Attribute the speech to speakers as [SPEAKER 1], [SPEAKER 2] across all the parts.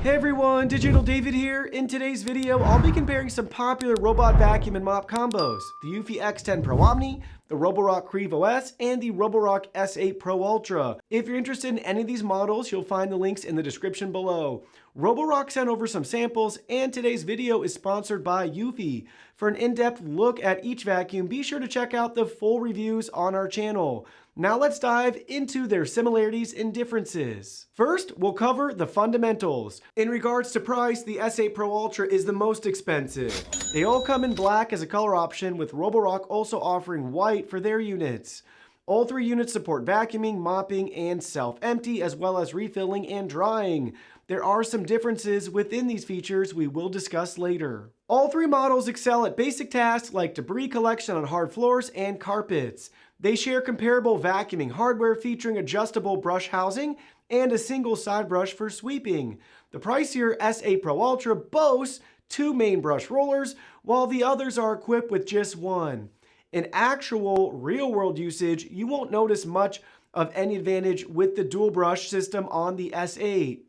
[SPEAKER 1] Hey everyone, Digital David here. In today's video, I'll be comparing some popular robot vacuum and mop combos. The Eufy X10 Pro Omni, the Roborock Qrevo S, and the Roborock S8 Pro Ultra. If you're interested in any of these models, you'll find the links in the description below. Roborock sent over some samples, and today's video is sponsored by Eufy. For an in-depth look at each vacuum, be sure to check out the full reviews on our channel. Now let's dive into their similarities and differences. First, we'll cover the fundamentals. In regards to price, the S8 Pro Ultra is the most expensive. They all come in black as a color option, with Roborock also offering white for their units. All three units support vacuuming, mopping, and self-empty, as well as refilling and drying. There are some differences within these features we will discuss later. All three models excel at basic tasks like debris collection on hard floors and carpets. They share comparable vacuuming hardware featuring adjustable brush housing and a single side brush for sweeping. The pricier S8 Pro Ultra boasts two main brush rollers, while the others are equipped with just one. In actual real-world usage, you won't notice much of any advantage with the dual brush system on the S8.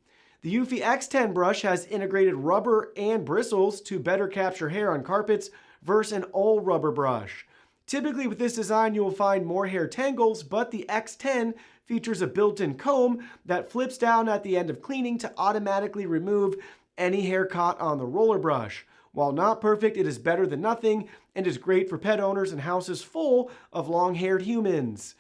[SPEAKER 1] The Eufy X10 brush has integrated rubber and bristles to better capture hair on carpets versus an all-rubber brush. Typically with this design, you will find more hair tangles, but the X10 features a built-in comb that flips down at the end of cleaning to automatically remove any hair caught on the roller brush. While not perfect, it is better than nothing and is great for pet owners and houses full of long-haired humans.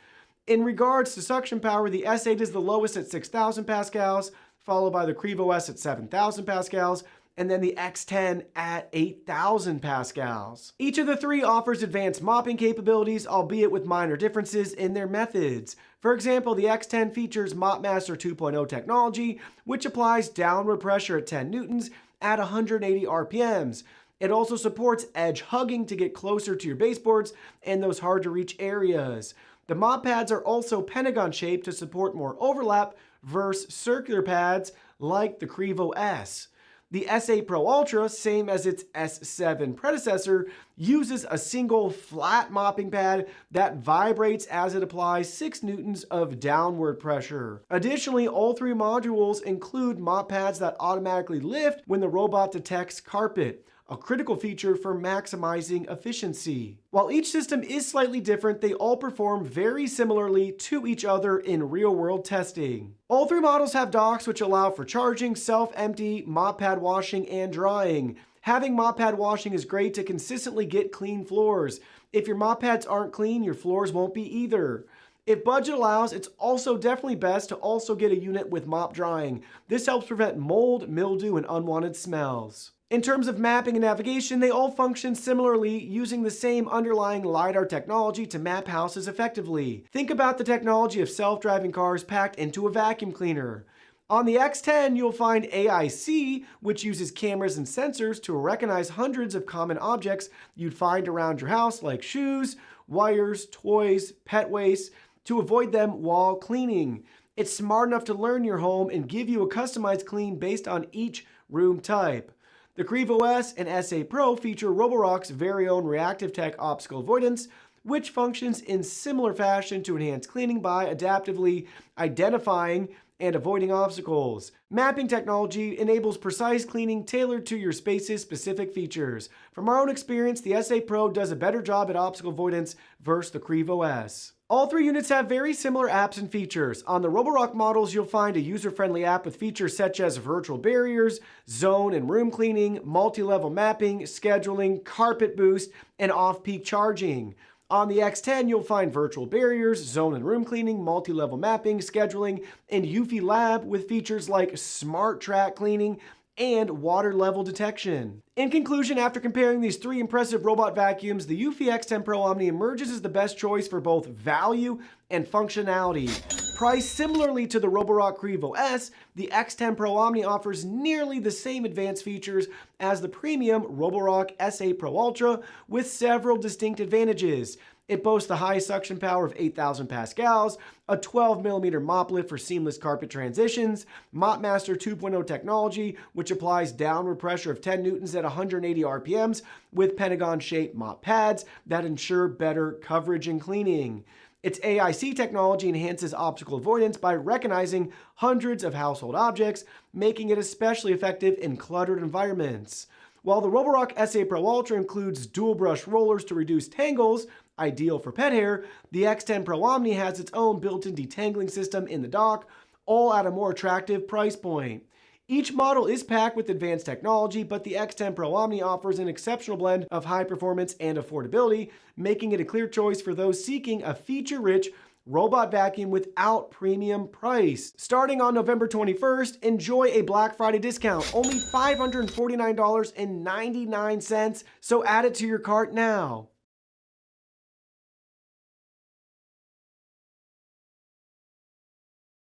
[SPEAKER 1] In regards to suction power, the S8 is the lowest at 6,000 pascals, followed by the Qrevo S at 7,000 pascals, and then the X10 at 8,000 pascals. Each of the three offers advanced mopping capabilities, albeit with minor differences in their methods. For example, the X10 features MopMaster 2.0 technology, which applies downward pressure at 10 newtons at 180 RPMs. It also supports edge hugging to get closer to your baseboards and those hard to reach areas. The mop pads are also pentagon shaped to support more overlap versus circular pads like the Qrevo S. The S8 Pro Ultra, same as its S7 predecessor, uses a single flat mopping pad that vibrates as it applies 6 newtons of downward pressure. Additionally, all three modules include mop pads that automatically lift when the robot detects carpet, a critical feature for maximizing efficiency. While each system is slightly different, they all perform very similarly to each other in real-world testing. All three models have docks which allow for charging, self-empty, mop pad washing, and drying. Having mop pad washing is great to consistently get clean floors. If your mop pads aren't clean, your floors won't be either. If budget allows, it's also definitely best to also get a unit with mop drying. This helps prevent mold, mildew, and unwanted smells. In terms of mapping and navigation, they all function similarly, using the same underlying LiDAR technology to map houses effectively. Think about the technology of self-driving cars packed into a vacuum cleaner. On the X10, you'll find AIC, which uses cameras and sensors to recognize hundreds of common objects you'd find around your house, like shoes, wires, toys, pet waste, to avoid them while cleaning. It's smart enough to learn your home and give you a customized clean based on each room type. The Qrevo S and S8 Pro feature Roborock's very own reactive tech obstacle avoidance, which functions in similar fashion to enhance cleaning by adaptively identifying and avoiding obstacles. Mapping technology enables precise cleaning tailored to your space's specific features. From our own experience, the S8 Pro does a better job at obstacle avoidance versus the Qrevo S. All three units have very similar apps and features. On the Roborock models, you'll find a user-friendly app with features such as virtual barriers, zone and room cleaning, multi-level mapping, scheduling, carpet boost, and off-peak charging. On the X10, you'll find virtual barriers, zone and room cleaning, multi-level mapping, scheduling, and Eufy Lab with features like smart track cleaning and water level detection. In conclusion, after comparing these three impressive robot vacuums, the Eufy X10 Pro Omni emerges as the best choice for both value and functionality. Priced similarly to the Roborock Qrevo S, the X10 Pro Omni offers nearly the same advanced features as the premium Roborock S8 Pro Ultra, with several distinct advantages. It boasts the high suction power of 8,000 pascals, a 12mm mop lift for seamless carpet transitions, MopMaster 2.0 technology, which applies downward pressure of 10 newtons at 180 RPMs with pentagon-shaped mop pads that ensure better coverage and cleaning. Its AIC technology enhances optical avoidance by recognizing hundreds of household objects, making it especially effective in cluttered environments. While the Roborock S8 Pro Ultra includes dual brush rollers to reduce tangles, ideal for pet hair, the X10 Pro Omni has its own built-in detangling system in the dock, all at a more attractive price point. Each model is packed with advanced technology, but the X10 Pro Omni offers an exceptional blend of high performance and affordability, making it a clear choice for those seeking a feature-rich robot vacuum without premium price. Starting on November 21st, enjoy a Black Friday discount, only $549.99, so add it to your cart now.